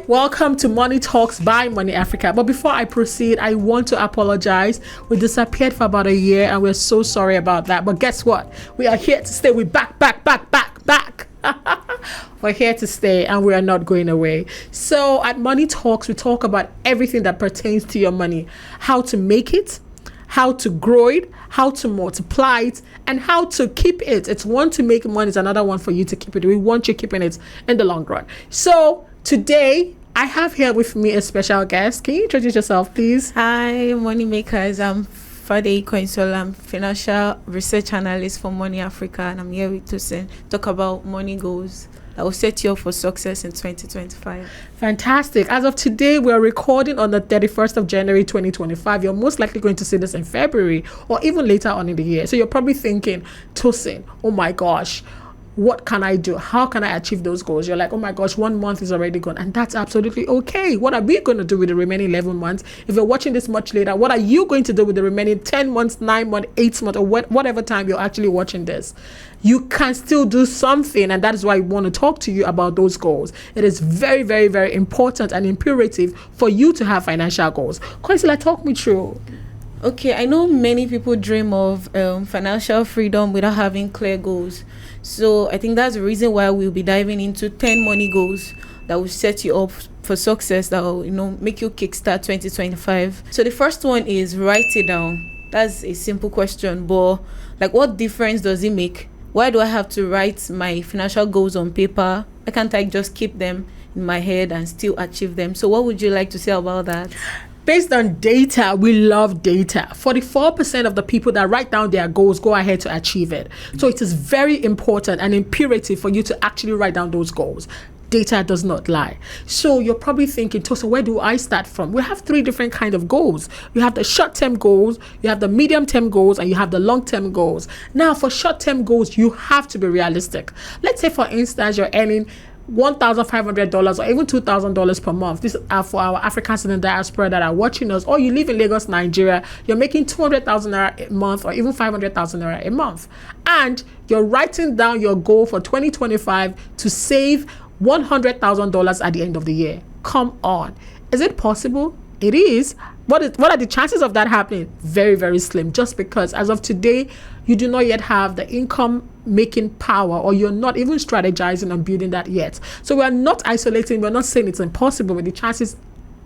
Welcome to Money Talks by Money Africa. But before I proceed, I want to apologize. We disappeared for about a year and we're so sorry about that. But guess what? We are here to stay. We're back. We're here to stay and we are not going away. So at Money Talks, we talk about everything that pertains to your money. How to make it, how to grow it, how to multiply it, and how to keep it. It's one to make money, it's another one for you to keep it. We want you keeping it in the long run. So today, I have here with me a special guest. Can you introduce yourself, please? Hi, money makers. I'm Fade Koinsol. I'm financial research analyst for Money Africa, and I'm here with Tosin talk about money goals that will set you up for success in 2025. Fantastic. As of today, we're recording on the 31st of January 2025. You're most likely going to see this in February or even later on in the year. So you're probably thinking, Tosin, oh my gosh, what can I do? How can I achieve those goals? You're like, oh my gosh, 1 month is already gone. And that's absolutely okay. What are we going to do with the remaining 11 months? If you're watching this much later, what are you going to do with the remaining 10 months, 9 months, 8 months, or whatever time you're actually watching this? You can still do something. And that is why I want to talk to you about those goals. It is very, very, very important and imperative for you to have financial goals. Koinsila, talk me through. Okay, I know many people dream of financial freedom without having clear goals. So I think that's the reason why we'll be diving into 10 money goals that will set you up for success, that will, make you kickstart 2025. So the first one is write it down. That's a simple question, but what difference does it make? Why do I have to write my financial goals on paper? Why can't I just keep them in my head and still achieve them? So what would you like to say about that? Based on data, we love data. 44% of the people that write down their goals go ahead to achieve it. So it is very important and imperative for you to actually write down those goals. Data does not lie. So you're probably thinking, Tosa, where do I start from? We have 3 different kinds of goals. You have the short-term goals, you have the medium-term goals, and you have the long-term goals. Now, for short-term goals, you have to be realistic. Let's say, for instance, you're earning $1,500 or even $2,000 per month. These are for our Africans in the diaspora that are watching us. Or you live in Lagos, Nigeria, you're making 200,000 naira a month or even 500,000 naira a month. And you're writing down your goal for 2025 to save $100,000 at the end of the year. Come on. Is it possible? It is. What are the chances of that happening? Very, very slim. Just because as of today, you do not yet have the income making power, or you're not even strategizing on building that yet. So we're not isolating. We're not saying it's impossible, but the chances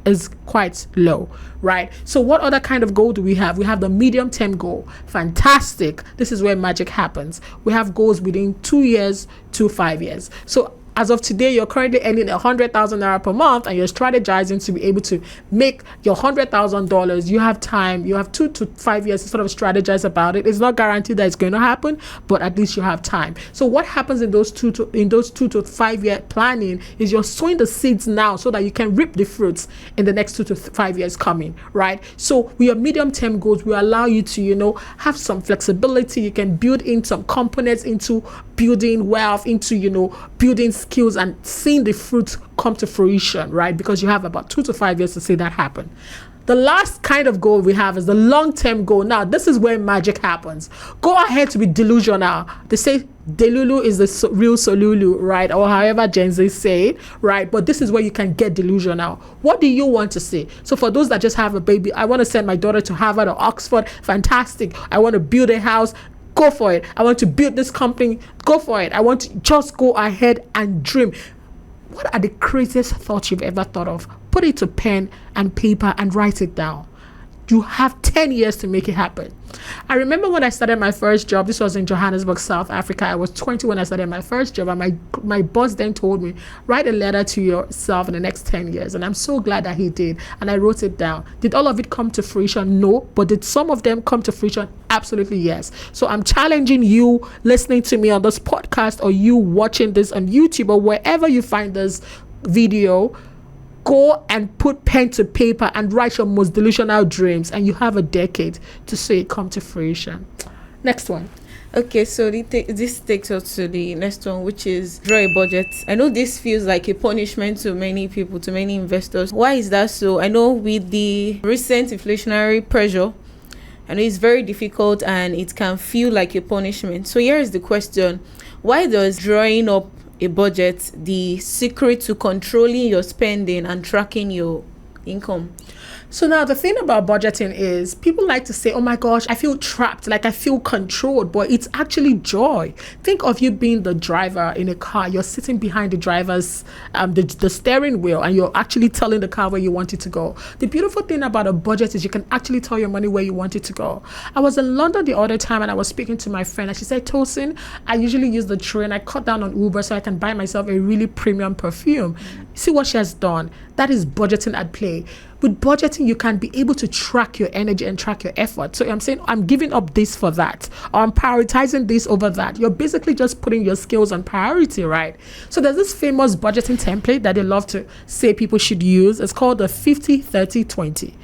is quite low, right? So what other kind of goal do we have? We have the medium-term goal. Fantastic. This is where magic happens. We have goals within 2 years to 5 years. So as of today, you're currently earning 100,000 naira per month and you're strategizing to be able to make your $100,000. You have time. You have 2 to 5 years to sort of strategize about it. It's not guaranteed that it's going to happen, but at least you have time. So what happens in those 2 to 5 year planning is you're sowing the seeds now so that you can reap the fruits in the next 2 to 5 years coming, right? So with your medium-term goals, we allow you to, have some flexibility. You can build in some components into building wealth, into, building skills and seeing the fruits come to fruition, right? Because you have about 2 to 5 years to see that happen. The last kind of goal we have is the long-term goal. Now, this is where magic happens. Go ahead to be delusional. They say Delulu is the real Solulu, right? Or however Gen Z say it, right? But this is where you can get delusional. What do you want to see? So for those that just have a baby, I want to send my daughter to Harvard or Oxford. Fantastic. I want to build a house. Go for it. I want to build this company. Go for it. I want to just go ahead and dream. What are the craziest thoughts you've ever thought of? Put it to pen and paper and write it down. You have 10 years to make it happen. I remember when I started my first job, this was in Johannesburg, South Africa. I was 20 when I started my first job, and my boss then told me, write a letter to yourself in the next 10 years. And I'm so glad that he did. And I wrote it down. Did all of it come to fruition? No. But did some of them come to fruition? Absolutely yes. So I'm challenging you listening to me on this podcast, or you watching this on YouTube, or wherever you find this video, go and put pen to paper and write your most delusional dreams, and you have a decade to see it come to fruition. Next one. Okay, so this takes us to the next one, which is draw a budget. I know this feels like a punishment to many people, to many investors. Why is that so? I know with the recent inflationary pressure, I know it's very difficult and it can feel like a punishment. So here is the question. Why does drawing up a budget, the secret to controlling your spending and tracking your income? So now the thing about budgeting is people like to say, oh my gosh, I feel trapped, like I feel controlled, but it's actually joy. Think of you being the driver in a car. You're sitting behind the driver's, the steering wheel, and you're actually telling the car where you want it to go. The beautiful thing about a budget is you can actually tell your money where you want it to go. I was in London the other time and I was speaking to my friend and she said, Tosin, I usually use the train. I cut down on Uber so I can buy myself a really premium perfume. See what she has done? That is budgeting at play. With budgeting, you can be able to track your energy and track your effort. So I'm saying, I'm giving up this for that, or I'm prioritizing this over that. You're basically just putting your skills on priority, right? So there's this famous budgeting template that they love to say people should use. It's called the 50-30-20.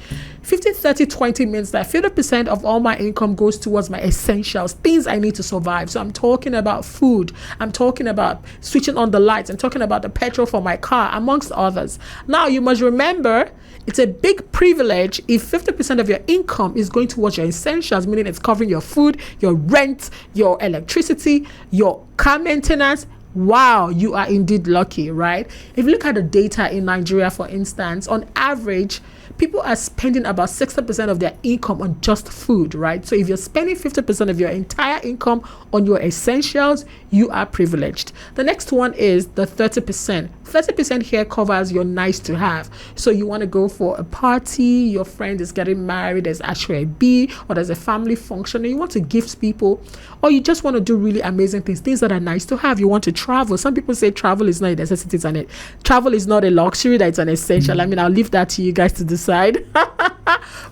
50-30-20 means that 50% of all my income goes towards my essentials, things I need to survive. So I'm talking about food. I'm talking about switching on the lights. I'm talking about the petrol for my car, amongst others. Now, you must remember, it's a big privilege if 50% of your income is going towards your essentials, meaning it's covering your food, your rent, your electricity, your car maintenance. Wow, you are indeed lucky, right? If you look at the data in Nigeria, for instance, on average, people are spending about 60% of their income on just food, right? So if you're spending 50% of your entire income on your essentials, you are privileged. The next one is the 30%. 30% here covers your nice to have. So you want to go for a party, your friend is getting married, there's actually a B, or there's a family function, and you want to gift people, or you just want to do really amazing things that are nice to have. You want to travel. Some people say travel is not a necessity, travel is not a luxury, that it's an essential. I mean, I'll leave that to you guys to decide.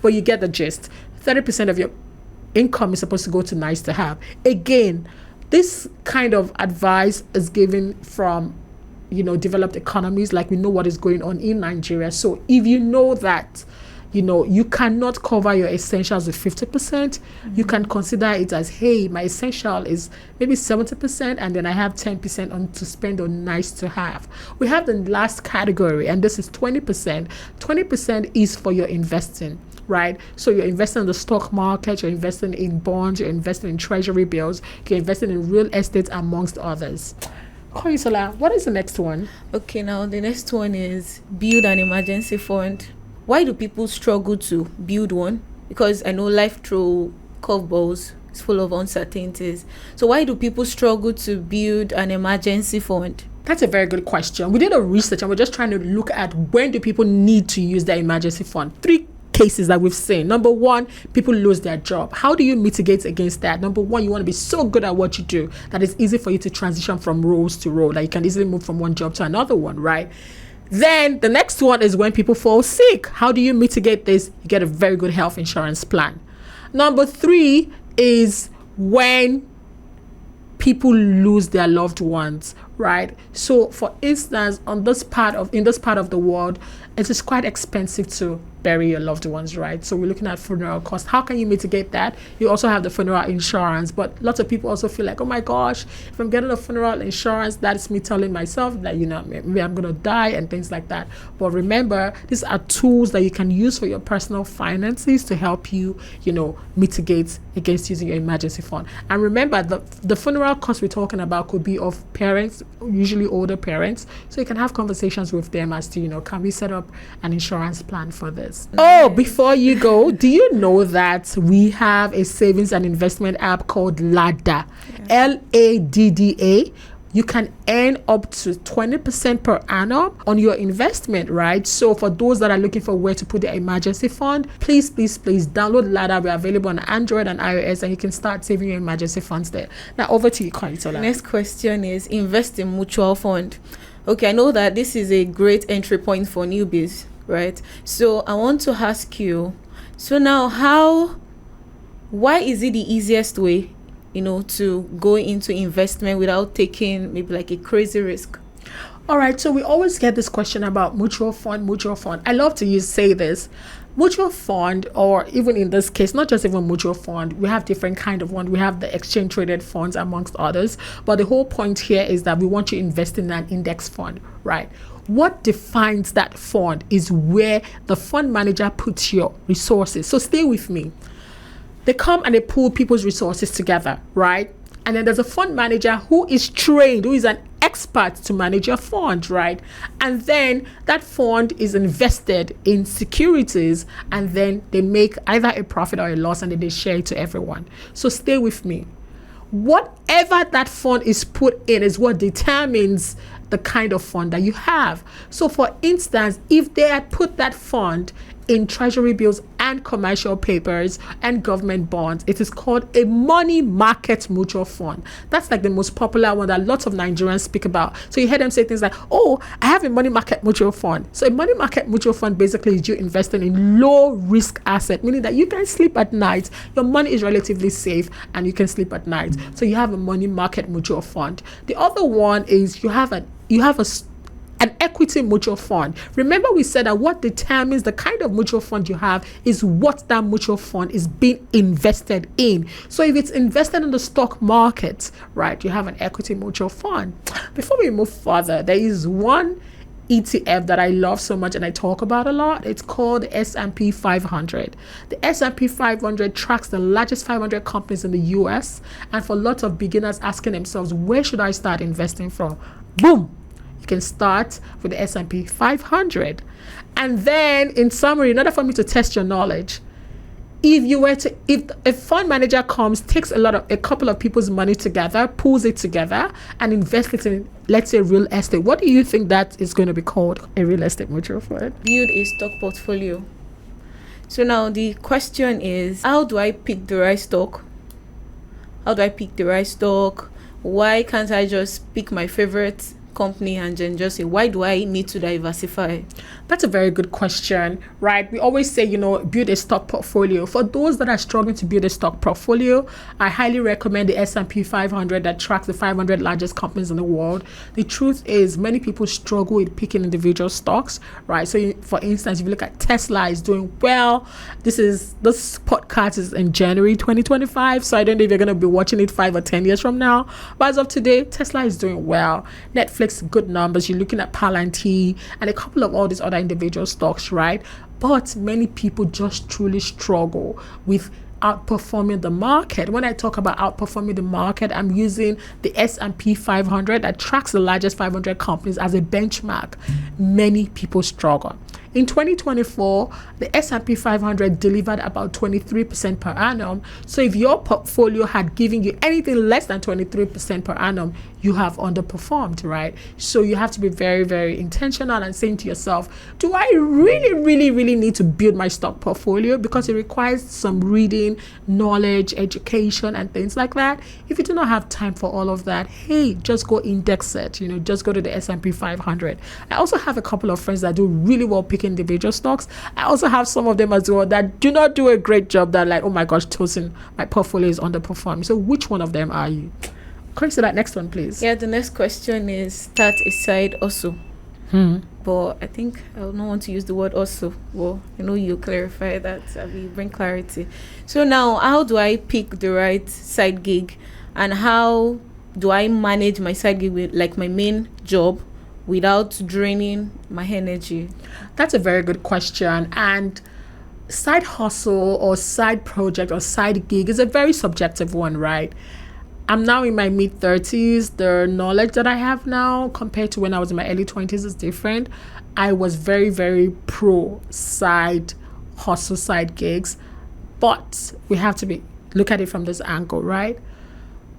But you get the gist. 30% of your income is supposed to go to nice to have. Again, this kind of advice is given from developed economies, like we know what is going on in Nigeria. So if you know that, you cannot cover your essentials with 50%, you can consider it as, hey, my essential is maybe 70%, and then I have 10% on to spend on nice to have. We have the last category, and this is 20%. 20% is for your investing, right? So you're investing in the stock market, you're investing in bonds, you're investing in treasury bills, you're investing in real estate, amongst others. Koyisola, what is the next one? Okay, now the next one is build an emergency fund. Why do people struggle to build one? Because I know life throws curveballs, it's full of uncertainties. So why do people struggle to build an emergency fund? That's a very good question. We did a research and we're just trying to look at when do people need to use their emergency fund. 3 cases that we've seen. Number 1, people lose their job. How do you mitigate against that? Number 1, you want to be so good at what you do that it's easy for you to transition from roles to role, that you can easily move from one job to another one, right? Then the next one is when people fall sick. How do you mitigate this? You get a very good health insurance plan. Number 3 is when people lose their loved ones, right? So for instance, in this part of the world, it is quite expensive to bury your loved ones, right? So we're looking at funeral costs. How can you mitigate that? You also have the funeral insurance, but lots of people also feel like, oh my gosh, if I'm getting a funeral insurance, that's me telling myself that, maybe I'm going to die and things like that. But remember, these are tools that you can use for your personal finances to help you, mitigate against using your emergency fund. And remember, the funeral costs we're talking about could be of parents, usually older parents. So you can have conversations with them as to, can we set up an insurance plan for this? Oh, before you go, do you know that we have a savings and investment app called Ladda? Ladda. You can earn up to 20% per annum on your investment, right? So for those that are looking for where to put their emergency fund, please download Ladda. We're available on Android and iOS, and you can start saving your emergency funds there. Now over to you, Koyisola. Next question is invest in mutual fund. Okay, I know that this is a great entry point for newbies, right? So I want to ask you, so now why is it the easiest way, to go into investment without taking maybe like a crazy risk? All right, so we always get this question about mutual fund. I love to say this. Mutual fund, or even in this case, not just even mutual fund, we have different kind of one. We have the exchange traded funds amongst others. But the whole point here is that we want you to invest in an index fund, right? What defines that fund is where the fund manager puts your resources. So stay with me. They come and they pull people's resources together, right? And then there's a fund manager who is trained, who is an experts to manage your fund, right? And then that fund is invested in securities, and then they make either a profit or a loss, and then they share it to everyone. So stay with me. Whatever that fund is put in is what determines the kind of fund that you have. So for instance, if they had put that fund in treasury bills and commercial papers and government bonds, it is called a money market mutual fund. That's like the most popular one that lots of Nigerians speak about. So you hear them say things like, oh, I have a money market mutual fund. So a money market mutual fund basically is you investing in low risk asset, meaning that you can sleep at night, your money is relatively safe, and you can sleep at night. So you have a money market mutual fund. The other one is you have an equity mutual fund. Remember, we said that what determines the kind of mutual fund you have is what that mutual fund is being invested in. So if it's invested in the stock market, right, you have an equity mutual fund. Before we move further, there is one ETF that I love so much and I talk about a lot. It's called the S&P 500. The S&P 500 tracks the largest 500 companies in the US, and for lots of beginners asking themselves, where should I start investing from? Boom! You can start with the S&P 500. And then, in summary, in order for me to test your knowledge, if a fund manager comes, takes a couple of people's money together, pulls it together, and invests it in, let's say, real estate, what do you think that is going to be called? A real estate mutual fund? Build a stock portfolio. So now the question is, how do I pick the right stock? Why can't I just pick my favorite company and then just say, why do I need to diversify? That's a very good question, right? We always say, build a stock portfolio. For those that are struggling to build a stock portfolio, I highly recommend the S&P 500 that tracks the 500 largest companies in the world. The truth is, many people struggle with picking individual stocks, right? So for instance, if you look at Tesla, is doing well. This podcast is in January 2025, so I don't know if you're going to be watching it 5 or 10 years from now. But as of today, Tesla is doing well. Netflix, good numbers. You're looking at Palantir and a couple of all these other individual stocks, right? But many people just truly struggle with outperforming the market. When I talk about outperforming the market, I'm using the S&P 500 that tracks the largest 500 companies as a benchmark. Many people struggle. In 2024, the S&P 500 delivered about 23% per annum. So if your portfolio had given you anything less than 23% per annum, you have underperformed, right? So you have to be very, very intentional and saying to yourself, do I really need to build my stock portfolio? Because it requires some reading, knowledge, education, and things like that. If you do not have time for all of that, hey, just go index it, just go to the S&P 500. I also have a couple of friends that do really well picking individual stocks. I also have some of them as well that do not do a great job, that like, oh my gosh, Tosin, my portfolio is underperforming. So which one of them are you? Come to that next one, please. Yeah, the next question is start a side also. But I think I don't want to use the word also. Well, you clarify that. We bring clarity. So now, how do I pick the right side gig, and how do I manage my side gig with like my main job without draining my energy? That's a very good question. And side hustle or side project or side gig is a very subjective one, right? I'm now in my mid-30s. The knowledge that I have now compared to when I was in my early 20s is different. I was very, very pro side hustle, side gigs. But we have to look at it from this angle, right?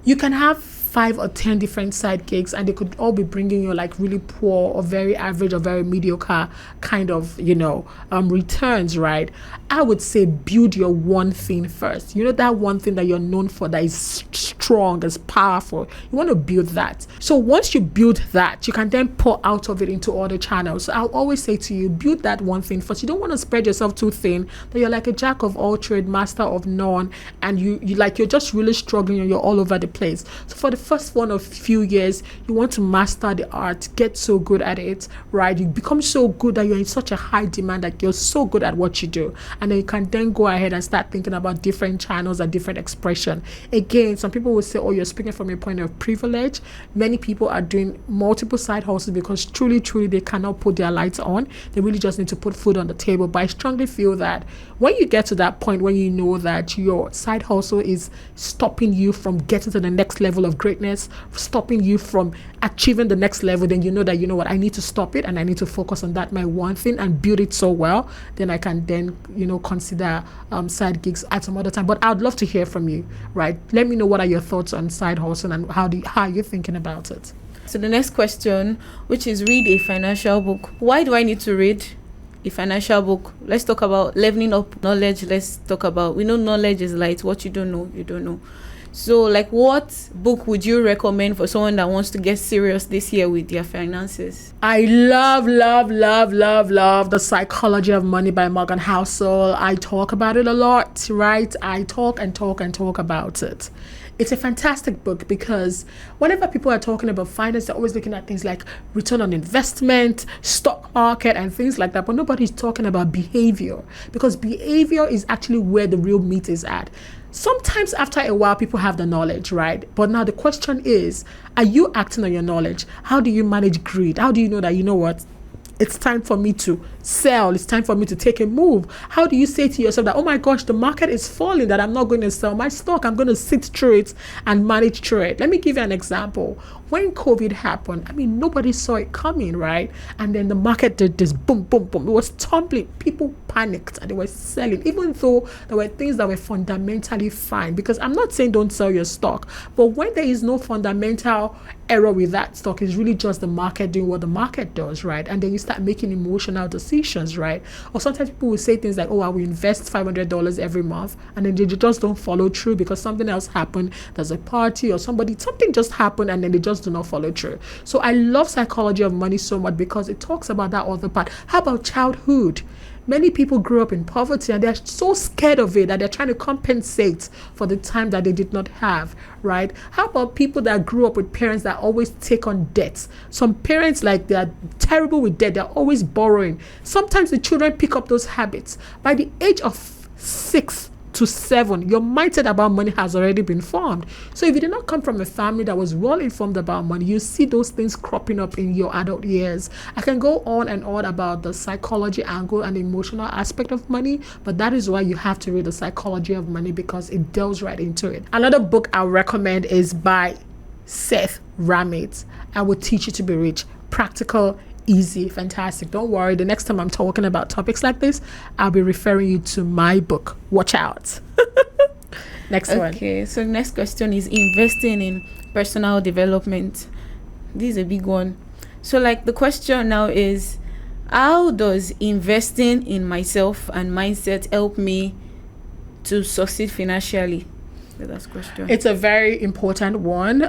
You can have 5 or 10 different side gigs, and they could all be bringing you like really poor or very average or very mediocre kind of returns, right? I would say build your one thing first. That one thing that you're known for, that is strong, is powerful. You want to build that. So once you build that, you can then pour out of it into other channels. So I'll always say to you, build that one thing first. You don't want to spread yourself too thin that you're like a jack of all trade, master of none, and you're just really struggling and you're all over the place. So for the first one of few years, you want to master the art, get so good at it, right? You become so good that you're in such a high demand that you're so good at what you do, and then you can then go ahead and start thinking about different channels and different expression. Again, some people will say, oh, you're speaking from a point of privilege. Many people are doing multiple side hustles because truly they cannot put their lights on. They really just need to put food on the table. But I strongly feel that when you get to that point, when you know that your side hustle is stopping you from getting to the next level of greatness greatness, stopping you from achieving the next level, then you know that, you know what, I need to stop it and I need to focus on that, my one thing, and build it so well, then I can then, consider side gigs at some other time. But I'd love to hear from you, right? Let me know what are your thoughts on side hustle and how are you thinking about it? So the next question, which is read a financial book. Why do I need to read a financial book? Let's talk about leveling up knowledge. Let's talk about, we know knowledge is light. What you don't know, you don't know. So like, what book would you recommend for someone that wants to get serious this year with their finances? I love The Psychology of Money by Morgan Housel. I talk about it a lot, right? I talk about it. It's a fantastic book because whenever people are talking about finance, they're always looking at things like return on investment, stock market, and things like that. But nobody's talking about behavior, because behavior is actually where the real meat is at. Sometimes after a while, people have the knowledge, right? But now the question is, are you acting on your knowledge? How do you manage greed? How do you know that, you know what, it's time for me to sell, it's time for me to take a move? How do you say to yourself that, oh my gosh, the market is falling, that I'm not going to sell my stock, I'm going to sit through it and manage through it? Let me give you an example. When COVID happened, nobody saw it coming, right? And then the market did this boom, boom, boom. It was tumbling. People panicked and they were selling, even though there were things that were fundamentally fine. Because I'm not saying don't sell your stock, but when there is no fundamental error with that stock, it's really just the market doing what the market does, right? And then you start making emotional decisions, right? Or sometimes people will say things like, oh, I will invest $500 every month, and then they just don't follow through because something else happened. There's a party or something just happened, and then they just do not follow through. So I love Psychology of Money so much because it talks about that other part. How about childhood? Many people grew up in poverty and they're so scared of it that they're trying to compensate for the time that they did not have, right? How about people that grew up with parents that always take on debts? Some parents, like, they're terrible with debt. They're always borrowing. Sometimes the children pick up those habits. By the age of 6 to 7, your mindset about money has already been formed. So if you did not come from a family that was well informed about money, you see those things cropping up in your adult years. I can go on and on about the psychology angle and emotional aspect of money, but that is why you have to read The Psychology of Money, because it delves right into it. Another book I recommend is by Seth Ramit. I Will Teach You to Be Rich. Practical, easy, fantastic. Don't worry, the next time I'm talking about topics like this, I'll be referring you to my book. Watch out. Next one. Okay, so the next question is investing in personal development. This is a big one. So like, the question now is, how does investing in myself and mindset help me to succeed financially? The last question. It's a very important one.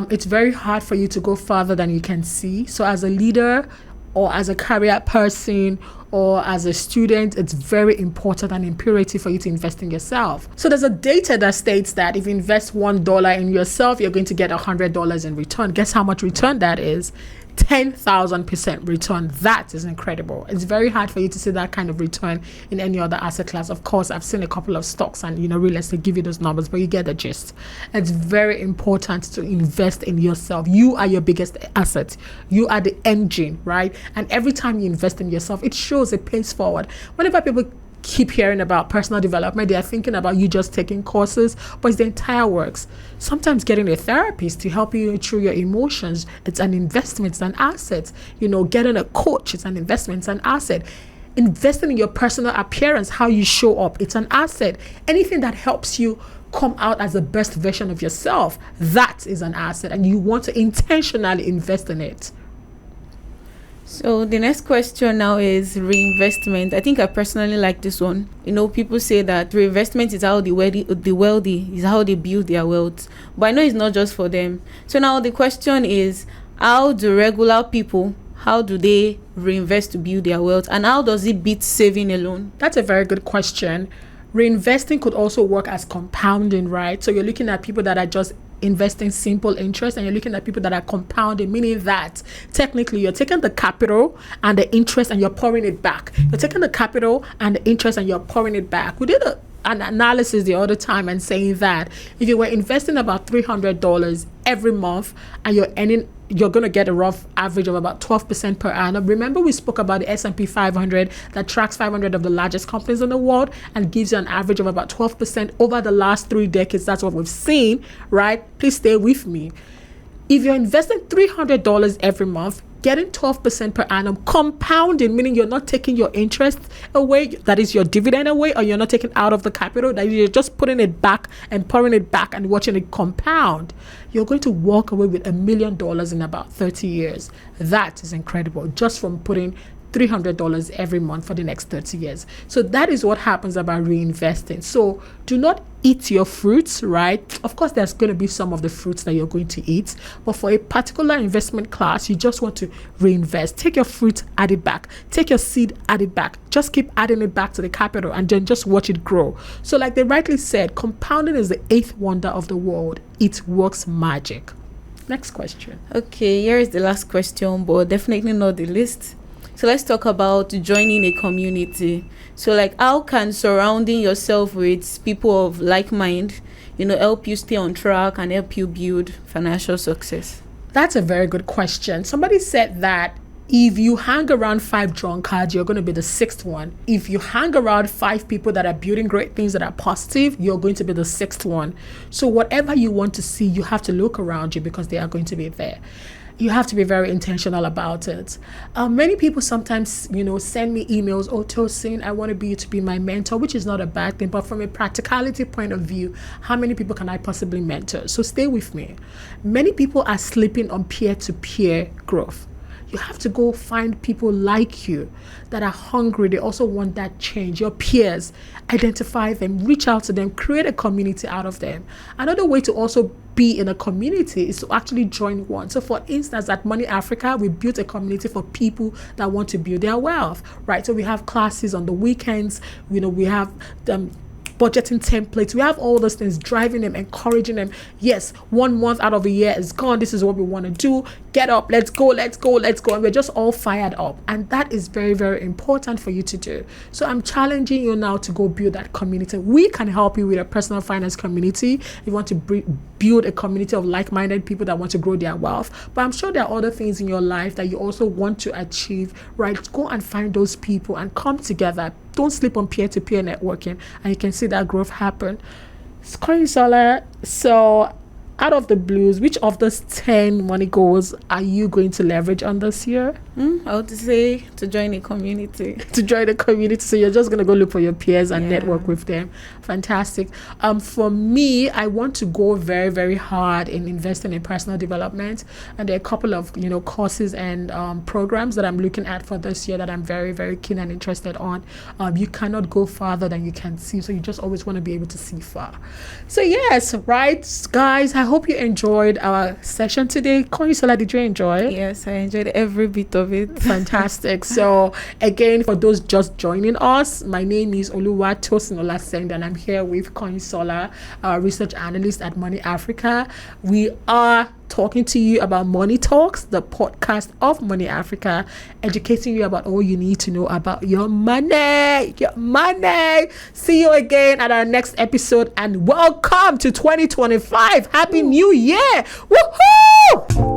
It's very hard for you to go farther than you can see. So as a leader, or as a career person, or as a student, it's very important and imperative for you to invest in yourself. So there's a data that states that if you invest $1 in yourself, you're going to get $100 in return. Guess how much return that is? 10,000% return. That is incredible. It's very hard for you to see that kind of return in any other asset class. Of course, I've seen a couple of stocks and real estate give you those numbers, but you get the gist. It's very important to invest in yourself. You are your biggest asset. You are the engine, right? And every time you invest in yourself, it shows, it pays forward. Whenever people keep hearing about personal development, they are thinking about you just taking courses, but it's the entire works. Sometimes getting a therapist to help you through your emotions, it's an investment, it's an asset. Getting a coach, it's an investment, it's an asset. Investing in your personal appearance, how you show up, it's an asset. Anything that helps you come out as the best version of yourself, that is an asset, and you want to intentionally invest in it. So the next question now is reinvestment. I think I personally like this one. People say that reinvestment is how the wealthy is how they build their wealth. But I know it's not just for them. So now the question is, how do regular people, how do they reinvest to build their wealth? And how does it beat saving alone? That's a very good question. Reinvesting could also work as compounding, right? So you're looking at people that are just investing simple interest, and you're looking at people that are compounding, meaning that technically you're taking the capital and the interest and you're pouring it back. You're taking the capital and the interest and you're pouring it back. We did an analysis the other time and saying that if you were investing about $300 every month and you're going to get a rough average of about 12% per annum. Remember, we spoke about the S&P 500 that tracks 500 of the largest companies in the world and gives you an average of about 12% over the last 3 decades. That's what we've seen, right? Please stay with me. If you're investing $300 every month, getting 12% per annum, compounding, meaning you're not taking your interest away, that is your dividend away, or you're not taking out of the capital, that you're just putting it back and pouring it back and watching it compound, you're going to walk away with $1 million in about 30 years. That is incredible, just from putting $300 every month for the next 30 years. So that is what happens about reinvesting. So do not eat your fruits, right? Of course, there's going to be some of the fruits that you're going to eat, but for a particular investment class, you just want to reinvest. Take your fruit, add it back. Take your seed, add it back. Just keep adding it back to the capital and then just watch it grow. So like they rightly said, compounding is the eighth wonder of the world. It works magic. Next question. Okay, here is the last question, but definitely not the least. So let's talk about joining a community. So like, how can surrounding yourself with people of like mind, help you stay on track and help you build financial success? That's a very good question. Somebody said that if you hang around 5 drunkards, you're going to be the 6th one. If you hang around 5 people that are building great things that are positive, you're going to be the 6th one. So whatever you want to see, you have to look around you because they are going to be there. You have to be very intentional about it. Many people sometimes, send me emails, "Oh, Tosin, I want you to be my mentor," which is not a bad thing. But from a practicality point of view, how many people can I possibly mentor? So stay with me. Many people are sleeping on peer-to-peer growth. You have to go find people like you that are hungry. They also want that change. Your peers, identify them, reach out to them, create a community out of them. Another way to also be in a community is to actually join one. So for instance, at Money Africa, we built a community for people that want to build their wealth, right? So we have classes on the weekends. We have budgeting templates. We have all those things, driving them, encouraging them. Yes, 1 month out of a year is gone. This is what we want to do. Get up, let's go. And we're just all fired up. And that is very, very important for you to do. So I'm challenging you now to go build that community. We can help you with a personal finance community. If you want to build a community of like-minded people that want to grow their wealth. But I'm sure there are other things in your life that you also want to achieve, right? Go and find those people and come together. Don't sleep on peer-to-peer networking, and you can see that growth happen. Sola, so out of the blues, which of those 10 money goals are you going to leverage on this year? I would say to join a community. To join a community. So you're just going to go look for your peers and network with them. Fantastic. For me, I want to go very, very hard in investing in personal development. And there are a couple of, courses and programs that I'm looking at for this year that I'm very, very keen and interested on. You cannot go farther than you can see. So you just always want to be able to see far. So yes, right, guys, I hope you enjoyed our session today. Konyisola, did you enjoy it? Yes, I enjoyed every bit of it. Fantastic. So again, for those just joining us, my name is Oluwatosin Olaseng, and I'm here with Konyisola, our research analyst at Money Africa. We are talking to you about Money Talks, the podcast of Money Africa, educating you about all you need to know about your money. See you again at our next episode, and welcome to 2025. Happy New Year. Woohoo!